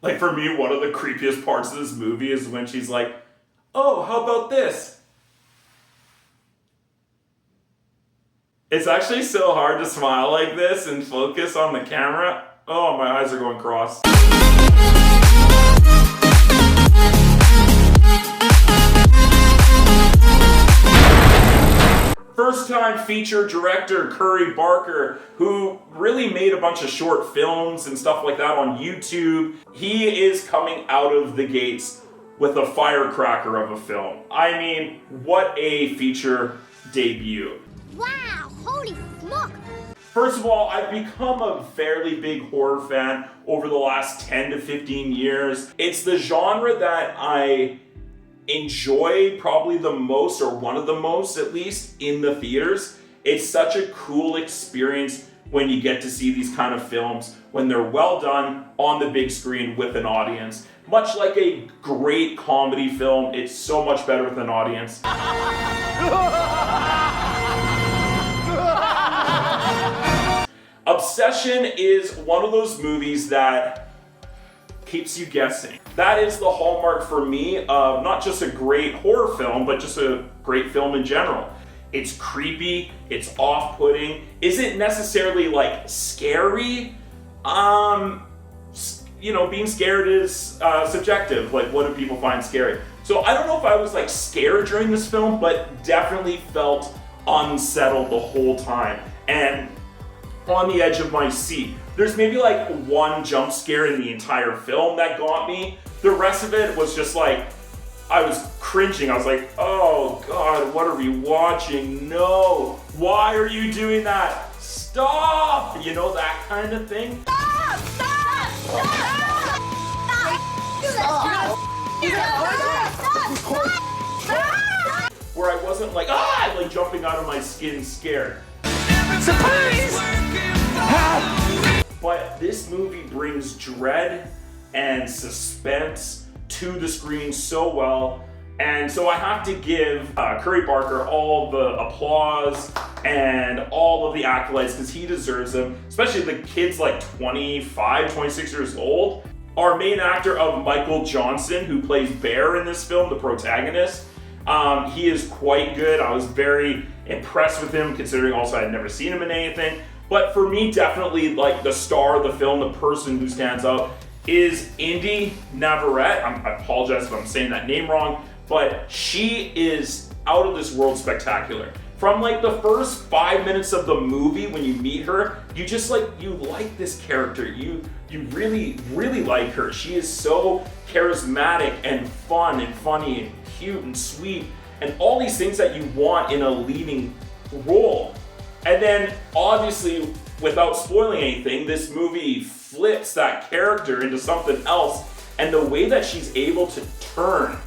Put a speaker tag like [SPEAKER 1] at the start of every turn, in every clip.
[SPEAKER 1] Like for me, one of the creepiest parts of this movie is when she's like, oh, how about this? It's actually so hard to smile like this and focus on the camera. Oh, my eyes are going cross. First-time feature director Curry Barker, who really made a bunch of short films and stuff like that on YouTube. He is coming out of the gates with a firecracker of a film. I mean, what a feature debut.
[SPEAKER 2] Wow, holy smoke!
[SPEAKER 1] First of all, I've become a fairly big horror fan over the last 10 to 15 years. It's the genre that I enjoy probably the most, or one of the most at least, in the theaters. It's such a cool experience when you get to see these kind of films, when they're well done on the big screen with an audience. Much like a great comedy film, it's so much better with an audience. Obsession is one of those movies that keeps you guessing. That is the hallmark for me of not just a great horror film, but just a great film in general. It's creepy, it's off-putting. Is it necessarily like scary? Being scared is subjective. Like, what do people find scary? So I don't know if I was like scared during this film, but definitely felt unsettled the whole time and on the edge of my seat. There's maybe like one jump scare in the entire film that got me. The rest of it was just like, I was cringing. I was like, oh God, what are we watching? No, why are you doing that? Stop! You know, that kind of thing.
[SPEAKER 2] Stop! Stop! Stop! Stop!
[SPEAKER 1] Where I wasn't like, like jumping out of my skin scared.
[SPEAKER 3] Surprise!
[SPEAKER 1] But this movie brings dread and suspense to the screen so well. And so I have to give Curry Barker all the applause and all of the accolades, because he deserves them, especially the kid's like 25, 26 years old. Our main actor of Michael Johnson, who plays Bear in this film, the protagonist, he is quite good. I was very impressed with him, considering also I had never seen him in anything. But for me, definitely like the star of the film, the person who stands out, is Indy Navarrete. I apologize if I'm saying that name wrong, but she is out of this world spectacular. From like the first 5 minutes of the movie, when you meet her, you just like, you like this character. You really, really like her. She is so charismatic and fun and funny and cute and sweet and all these things that you want in a leading role. And then, obviously, without spoiling anything, this movie flips that character into something else, and the way that she's able to turn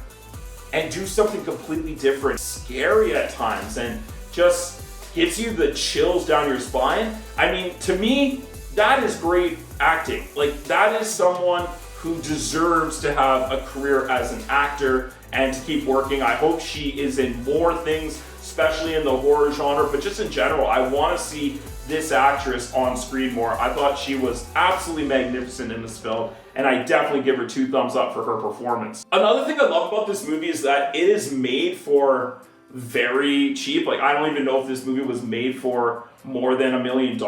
[SPEAKER 1] and do something completely different, scary at times, and just gives you the chills down your spine. I mean, to me, that is great acting. Like, that is someone who deserves to have a career as an actor and to keep working. I hope she is in more things, especially in the horror genre, but just in general, I want to see this actress on screen more. I thought she was absolutely magnificent in this film, and I definitely give her 2 thumbs up for her performance. Another thing I love about this movie is that it is made for very cheap. Like, I don't even know if this movie was made for more than $1 million.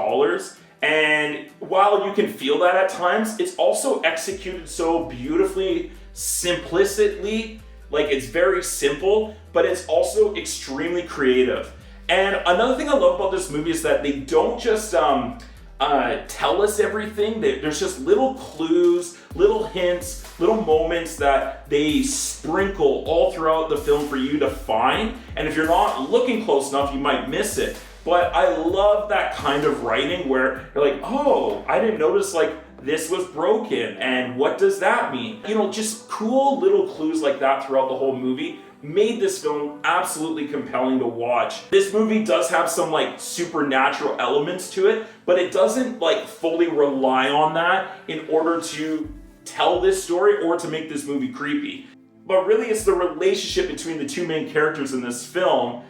[SPEAKER 1] And while you can feel that at times, it's also executed so beautifully, simplicitly. Like, it's very simple, but it's also extremely creative. And another thing I love about this movie is that they don't just tell us everything. There's just little clues, little hints, little moments that they sprinkle all throughout the film for you to find. And if you're not looking close enough, you might miss it. But I love that kind of writing where you're like, oh, I didn't notice like this was broken, and what does that mean? You know, just cool little clues like that throughout the whole movie made this film absolutely compelling to watch. This movie does have some like supernatural elements to it, but it doesn't like fully rely on that in order to tell this story or to make this movie creepy. But really, it's the relationship between the 2 main characters in this film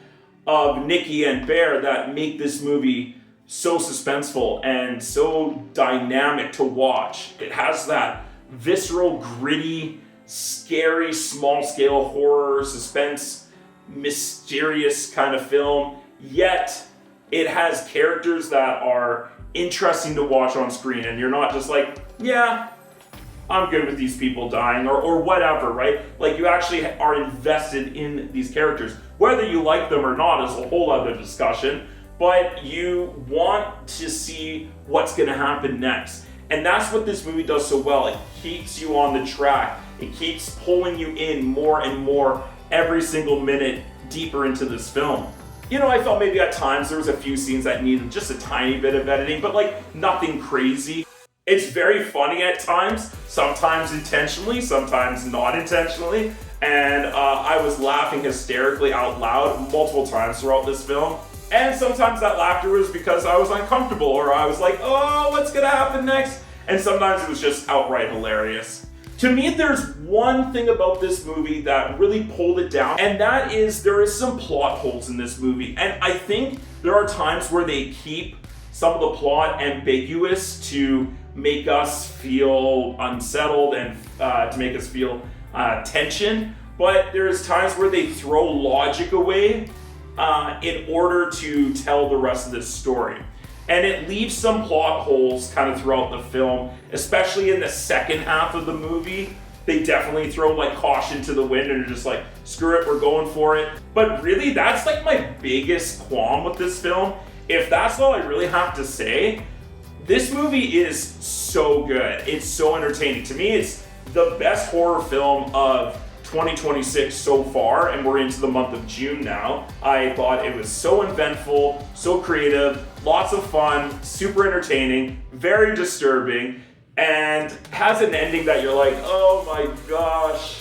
[SPEAKER 1] of Nikki and Bear that make this movie so suspenseful and so dynamic to watch. It has that visceral, gritty, scary, small-scale horror, suspense, mysterious kind of film, yet it has characters that are interesting to watch on screen, and you're not just like, yeah, I'm good with these people dying, or whatever, right? Like, you actually are invested in these characters. Whether you like them or not is a whole other discussion, but you want to see what's gonna happen next. And that's what this movie does so well. It keeps you on the track. It keeps pulling you in more and more every single minute deeper into this film. You know, I felt maybe at times there was a few scenes that needed just a tiny bit of editing, but like nothing crazy. It's very funny at times, sometimes intentionally, sometimes not intentionally. And I was laughing hysterically out loud multiple times throughout this film. And sometimes that laughter was because I was uncomfortable, or I was like, oh, what's gonna happen next? And sometimes it was just outright hilarious. To me, there's one thing about this movie that really pulled it down, and that is there is some plot holes in this movie. And I think there are times where they keep some of the plot ambiguous to make us feel unsettled and to make us feel tension. But there's times where they throw logic away in order to tell the rest of this story. And it leaves some plot holes kind of throughout the film, especially in the second half of the movie. They definitely throw like caution to the wind and are just like, screw it, we're going for it. But really, that's like my biggest qualm with this film. If that's all I really have to say, this movie is so good. It's so entertaining. To me, it's the best horror film of 2026 so far, and we're into the month of June now. I thought it was so eventful, so creative, lots of fun, super entertaining, very disturbing, and has an ending that you're like, oh my gosh,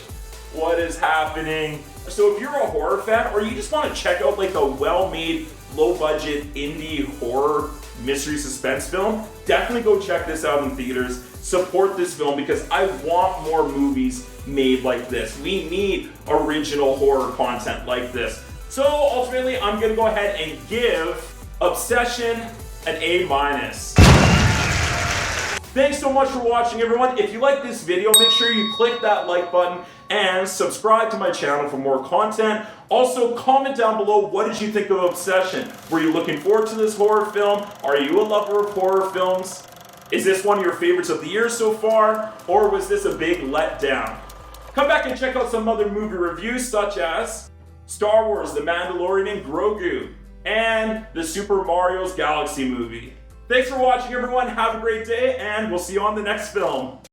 [SPEAKER 1] what is happening? So if you're a horror fan, or you just want to check out like a well-made, low-budget indie horror mystery suspense film, definitely go check this out in theaters. Support this film because I want more movies made like this. We need original horror content like this. So ultimately, I'm gonna go ahead and give Obsession an A-. Thanks so much for watching, everyone. If you like this video, make sure you click that like button and subscribe to my channel for more content. Also, comment down below, what did you think of Obsession? Were you looking forward to this horror film? Are you a lover of horror films? Is this one of your favorites of the year so far? Or was this a big letdown? Come back and check out some other movie reviews such as Star Wars, The Mandalorian and Grogu, and the Super Mario's Galaxy movie. Thanks for watching, everyone. Have a great day, and we'll see you on the next film.